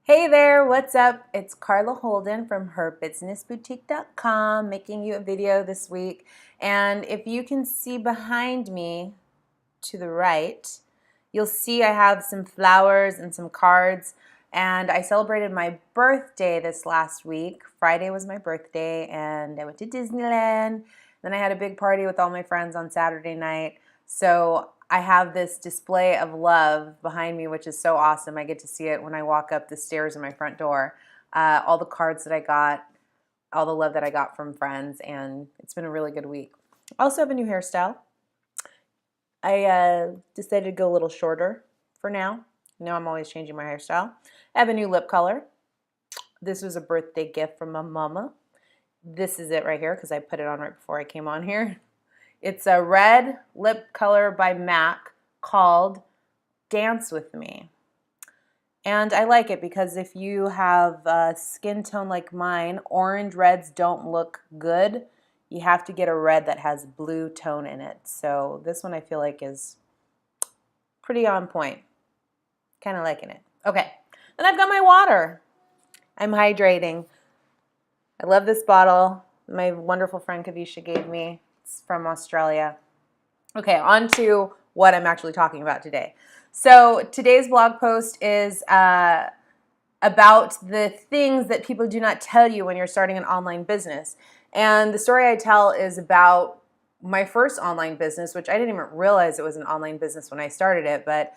Hey there, what's up? It's Carla Holden from herbusinessboutique.com making you a video this week. And if you can see behind me to the right, you'll see I have some flowers and some cards. And I celebrated my birthday this last week. Friday was my birthday, and I went to Disneyland. Then I had a big party with all my friends on Saturday night. So I have this display of love behind me, which is so awesome. I get to see it when I walk up the stairs in my front door. All the cards that I got, all the love that I got from friends, and it's been a really good week. I also have a new hairstyle. I decided to go a little shorter for now. You know I'm always changing my hairstyle. I have a new lip color. This was a birthday gift from my mama. This is it right here because I put it on right before I came on here. It's a red lip color by MAC called Dance With Me. And I like it because if you have a skin tone like mine, orange reds don't look good. You have to get a red that has blue tone in it. So this one I feel like is pretty on point. Kind of liking it. Okay, then I've got my water. I'm hydrating. I love this bottle. My wonderful friend Kavisha gave me. It's from Australia. Okay, on to what I'm actually talking about today. So today's blog post is about the things that people do not tell you when you're starting an online business. And the story I tell is about my first online business, which I didn't even realize it was an online business when I started it. But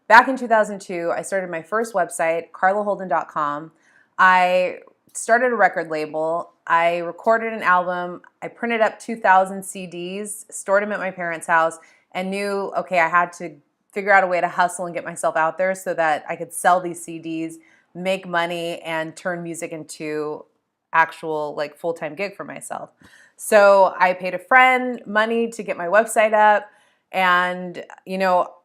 back in 2002, I started my first website, carlaholden.com. I started a record label. I recorded an album. I printed up 2,000 CDs, stored them at my parents' house, and knew, okay, I had to figure out a way to hustle and get myself out there so that I could sell these CDs, make money, and turn music into actual like full-time gig for myself. So I paid a friend money to get my website up, and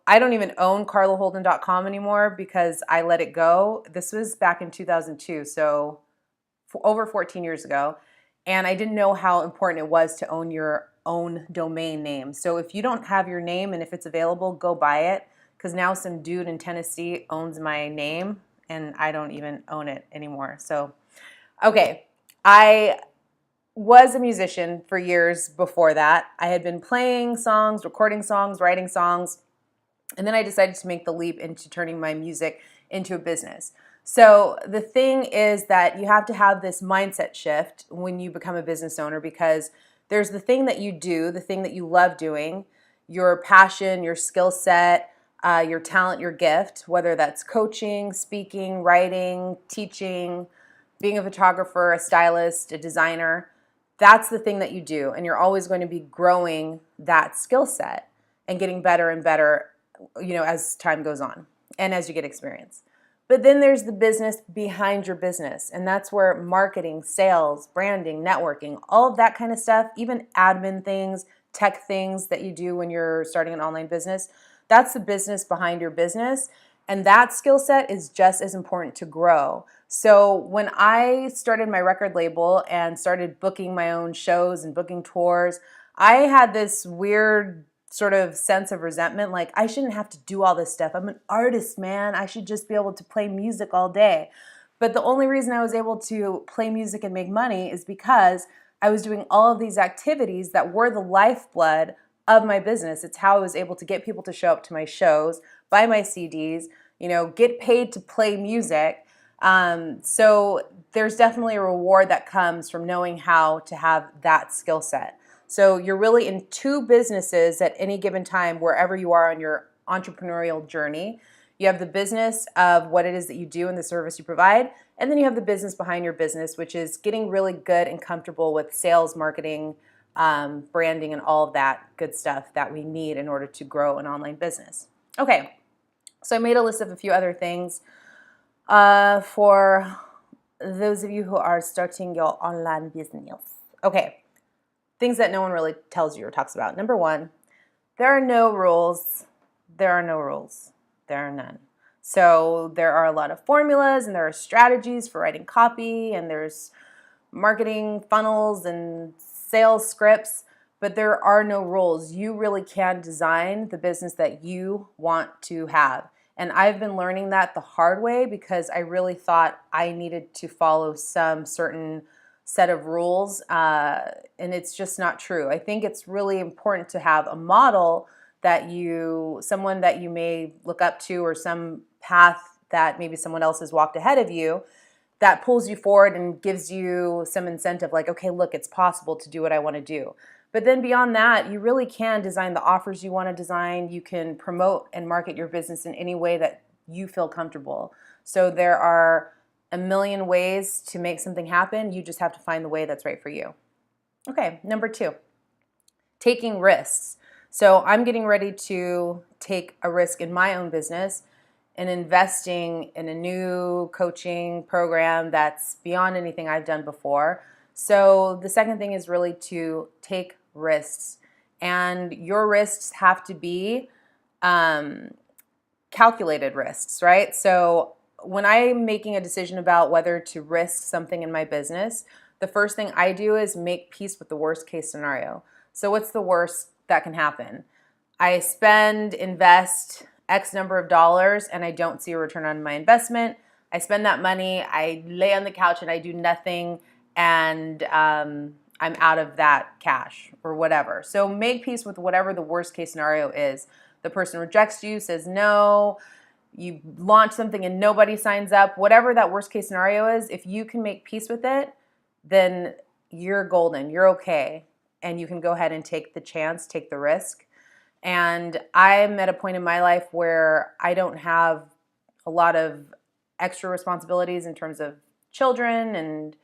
I don't even own carlaholden.com anymore because I let it go. This was back in 2002, so over 14 years ago, and I didn't know how important it was to own your own domain name. So if you don't have your name and if it's available, go buy it, because now some dude in Tennessee owns my name and I don't even own it anymore. So, okay, I was a musician for years before that. I had been playing songs, recording songs, writing songs, and then I decided to make the leap into turning my music into a business. So the thing is that you have to have this mindset shift when you become a business owner, because there's the thing that you do, the thing that you love doing, your passion, your skill set, your talent, your gift, whether that's coaching, speaking, writing, teaching, being a photographer, a stylist, a designer. That's the thing that you do, and you're always going to be growing that skill set and getting better and better, as time goes on and as you get experience. But then there's the business behind your business, and that's where marketing, sales, branding, networking, all of that kind of stuff, even admin things, tech things that you do when you're starting an online business, that's the business behind your business, and that skill set is just as important to grow. So when I started my record label and started booking my own shows and booking tours, I had this weird sort of sense of resentment, like I shouldn't have to do all this stuff. I'm an artist, man. I should just be able to play music all day. But the only reason I was able to play music and make money is because I was doing all of these activities that were the lifeblood of my business. It's how I was able to get people to show up to my shows, buy my CDs, get paid to play music. So there's definitely a reward that comes from knowing how to have that skill set. So you're really in two businesses at any given time, wherever you are on your entrepreneurial journey. You have the business of what it is that you do and the service you provide, and then you have the business behind your business, which is getting really good and comfortable with sales, marketing, branding, and all of that good stuff that we need in order to grow an online business. Okay, so I made a list of a few other things for those of you who are starting your online business. Okay. Things that no one really tells you or talks about. Number one, there are no rules. There are no rules. There are none. So there are a lot of formulas and there are strategies for writing copy and there's marketing funnels and sales scripts, but there are no rules. You really can design the business that you want to have. And I've been learning that the hard way because I really thought I needed to follow some certain set of rules, and it's just not true. I think it's really important to have a model someone that you may look up to, or some path that maybe someone else has walked ahead of you, that pulls you forward and gives you some incentive, like, okay, look, it's possible to do what I want to do. But then beyond that, you really can design the offers you want to design. You can promote and market your business in any way that you feel comfortable. So there are a million ways to make something happen. You just have to find the way that's right for you. Okay, number 2, taking risks. So I'm getting ready to take a risk in my own business and investing in a new coaching program that's beyond anything I've done before. So the second thing is really to take risks. And your risks have to be calculated risks, right? So when I'm making a decision about whether to risk something in my business, the first thing I do is make peace with the worst case scenario. So what's the worst that can happen? I invest X number of dollars and I don't see a return on my investment. I spend that money, I lay on the couch and I do nothing, and I'm out of that cash or whatever. So make peace with whatever the worst case scenario is. The person rejects you, says no, you launch something and nobody signs up, whatever that worst case scenario is, if you can make peace with it, then you're golden, you're okay, and you can go ahead and take the chance, take the risk. And I'm at a point in my life where I don't have a lot of extra responsibilities in terms of children, and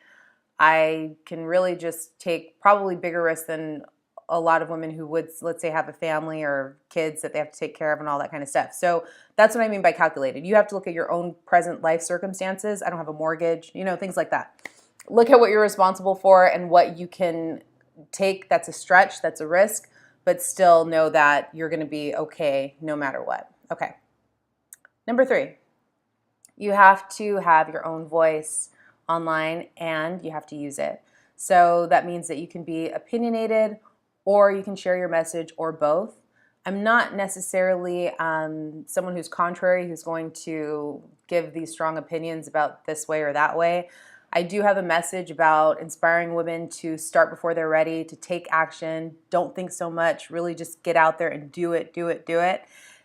I can really just take probably bigger risks than a lot of women who would, let's say, have a family or kids that they have to take care of and all that kind of stuff. So that's what I mean by calculated. You have to look at your own present life circumstances. I don't have a mortgage, things like that. Look at what you're responsible for and what you can take. That's a stretch, that's a risk, but still know that you're going to be okay no matter what. Okay. Number 3, you have to have your own voice online and you have to use it. So that means that you can be opinionated or you can share your message, or both. I'm not necessarily someone who's contrary, who's going to give these strong opinions about this way or that way. I do have a message about inspiring women to start before they're ready, to take action, don't think so much, really just get out there and do it.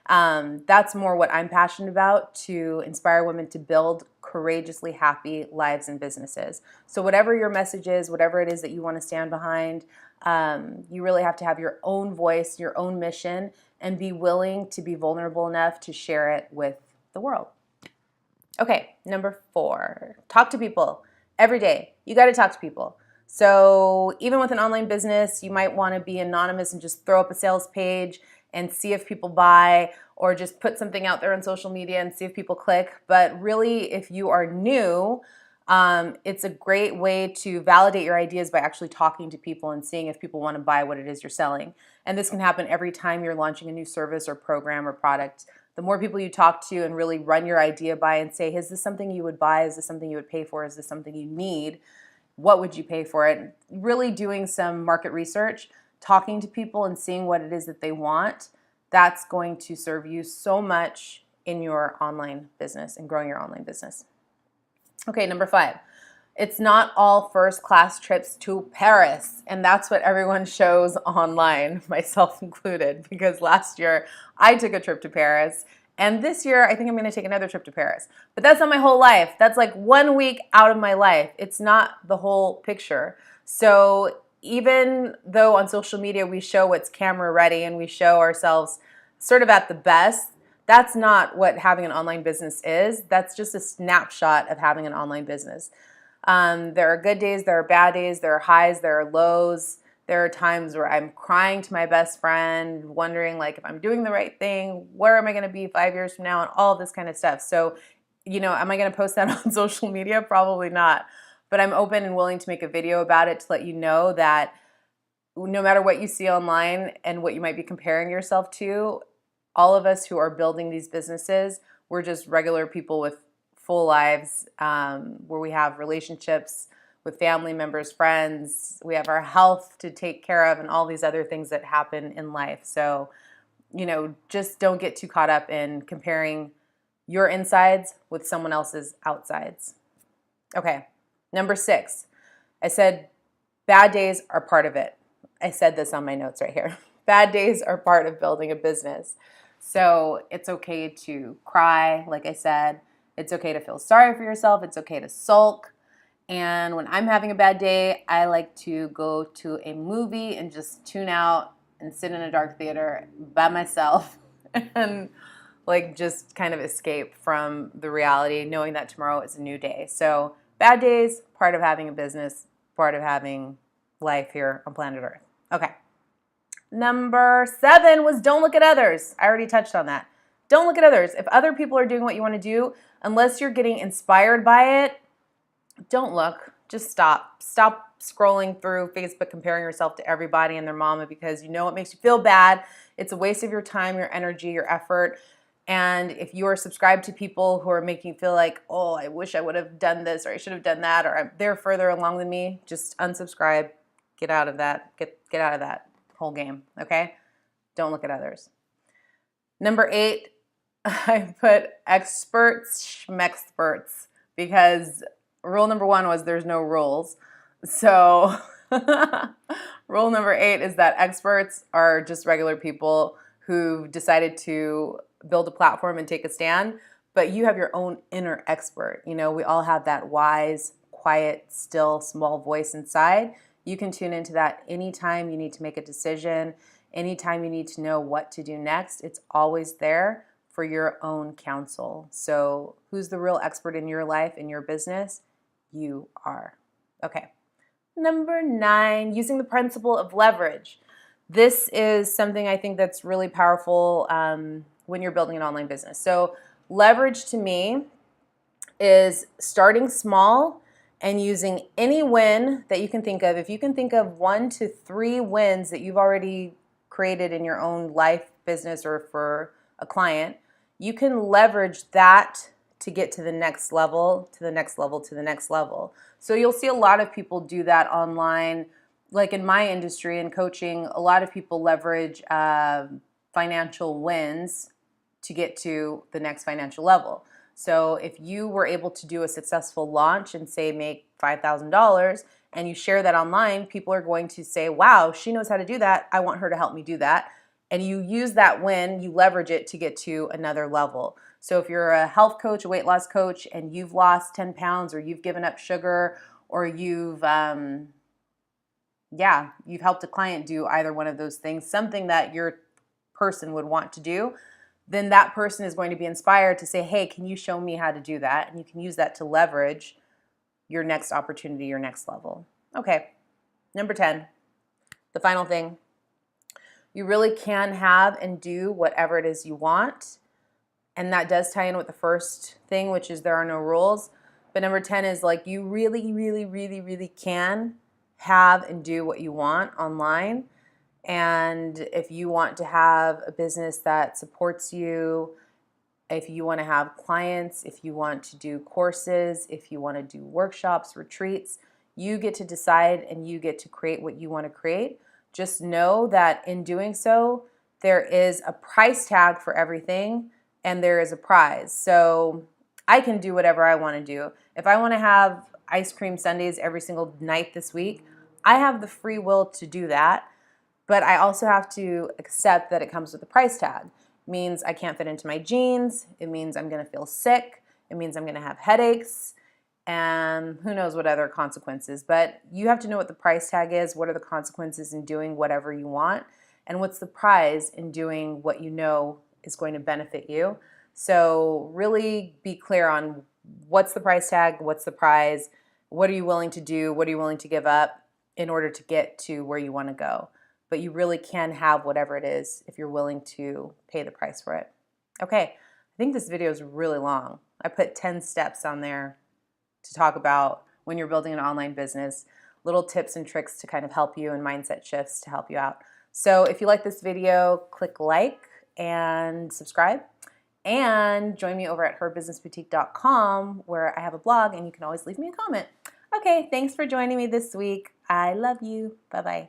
That's more what I'm passionate about, to inspire women to build courageously happy lives and businesses. So whatever your message is, whatever it is that you want to stand behind, you really have to have your own voice, your own mission, and be willing to be vulnerable enough to share it with the world. Okay, number 4, talk to people every day. You got to talk to people. So even with an online business, you might want to be anonymous and just throw up a sales page and see if people buy, or just put something out there on social media and see if people click. But really, if you are new, it's a great way to validate your ideas by actually talking to people and seeing if people want to buy what it is you're selling. And this can happen every time you're launching a new service or program or product. The more people you talk to and really run your idea by and say, is this something you would buy? Is this something you would pay for? Is this something you need? What would you pay for it? Really doing some market research, talking to people and seeing what it is that they want, that's going to serve you so much in your online business and growing your online business. Okay, number 5. It's not all first-class trips to Paris, and that's what everyone shows online, myself included, because last year I took a trip to Paris, and this year I think I'm going to take another trip to Paris. But that's not my whole life. That's like 1 week out of my life. It's not the whole picture. So even though on social media we show what's camera ready and we show ourselves sort of at the best, that's not what having an online business is. That's just a snapshot of having an online business. There are good days, there are bad days, there are highs, there are lows. There are times where I'm crying to my best friend, wondering like if I'm doing the right thing, where am I going to be 5 years from now, and all of this kind of stuff. So, am I going to post that on social media? Probably not. But I'm open and willing to make a video about it to let you know that no matter what you see online and what you might be comparing yourself to, all of us who are building these businesses, we're just regular people with full lives, where we have relationships with family members, friends, we have our health to take care of, and all these other things that happen in life. So, just don't get too caught up in comparing your insides with someone else's outsides. Okay, number 6, I said bad days are part of it. I said this on my notes right here. Bad days are part of building a business. So it's okay to cry, like I said. It's okay to feel sorry for yourself. It's okay to sulk. And when I'm having a bad day, I like to go to a movie and just tune out and sit in a dark theater by myself and like just kind of escape from the reality, knowing that tomorrow is a new day. So bad days, part of having a business, part of having life here on planet Earth. Okay. Number 7 was don't look at others. I already touched on that. Don't look at others. If other people are doing what you want to do, unless you're getting inspired by it, don't look. Just stop. Stop scrolling through Facebook comparing yourself to everybody and their mama because you know it makes you feel bad. It's a waste of your time, your energy, your effort. And if you are subscribed to people who are making you feel like, oh, I wish I would have done this or I should have done that or they're further along than me, just unsubscribe. Get out of that. Get out of that whole game, okay? Don't look at others. Number 8, I put experts schmexperts because rule number 1 was there's no rules. So rule number 8 is that experts are just regular people who've decided to build a platform and take a stand, but you have your own inner expert. You know, we all have that wise, quiet, still, small voice inside. You can tune into that anytime you need to make a decision, anytime you need to know what to do next. It's always there for your own counsel. So who's the real expert in your life, in your business? You are. Okay. Number 9, using the principle of leverage. This is something I think that's really powerful when you're building an online business. So leverage to me is starting small and using any win that you can think of. If you can think of 1 to 3 wins that you've already created in your own life, business, or for a client, you can leverage that to get to the next level, to the next level, to the next level. So you'll see a lot of people do that online. Like in my industry and coaching, a lot of people leverage financial wins to get to the next financial level. So if you were able to do a successful launch and say make $5,000 and you share that online, people are going to say, wow, she knows how to do that. I want her to help me do that. And you use that win, you leverage it to get to another level. So if you're a health coach, a weight loss coach, and you've lost 10 pounds or you've given up sugar or you've helped a client do either one of those things, something that your person would want to do, then that person is going to be inspired to say, hey, can you show me how to do that? And you can use that to leverage your next opportunity, your next level. Okay, number 10, the final thing. You really can have and do whatever it is you want. And that does tie in with the first thing, which is there are no rules. But number 10 is like you really, really, really, really can have and do what you want online. And if you want to have a business that supports you, if you want to have clients, if you want to do courses, if you want to do workshops, retreats, you get to decide and you get to create what you want to create. Just know that in doing so, there is a price tag for everything and there is a prize. So I can do whatever I want to do. If I want to have ice cream sundaes every single night this week, I have the free will to do that. But I also have to accept that it comes with a price tag. It means I can't fit into my jeans. It means I'm going to feel sick. It means I'm going to have headaches. And who knows what other consequences. But you have to know what the price tag is. What are the consequences in doing whatever you want? And what's the prize in doing what you know is going to benefit you? So really be clear on what's the price tag, what's the prize, what are you willing to do, what are you willing to give up in order to get to where you want to go. But you really can have whatever it is if you're willing to pay the price for it. Okay, I think this video is really long. I put 10 steps on there to talk about when you're building an online business, little tips and tricks to kind of help you and mindset shifts to help you out. So if you like this video, click like and subscribe. And join me over at herbusinessboutique.com where I have a blog and you can always leave me a comment. Okay, thanks for joining me this week. I love you. Bye-bye.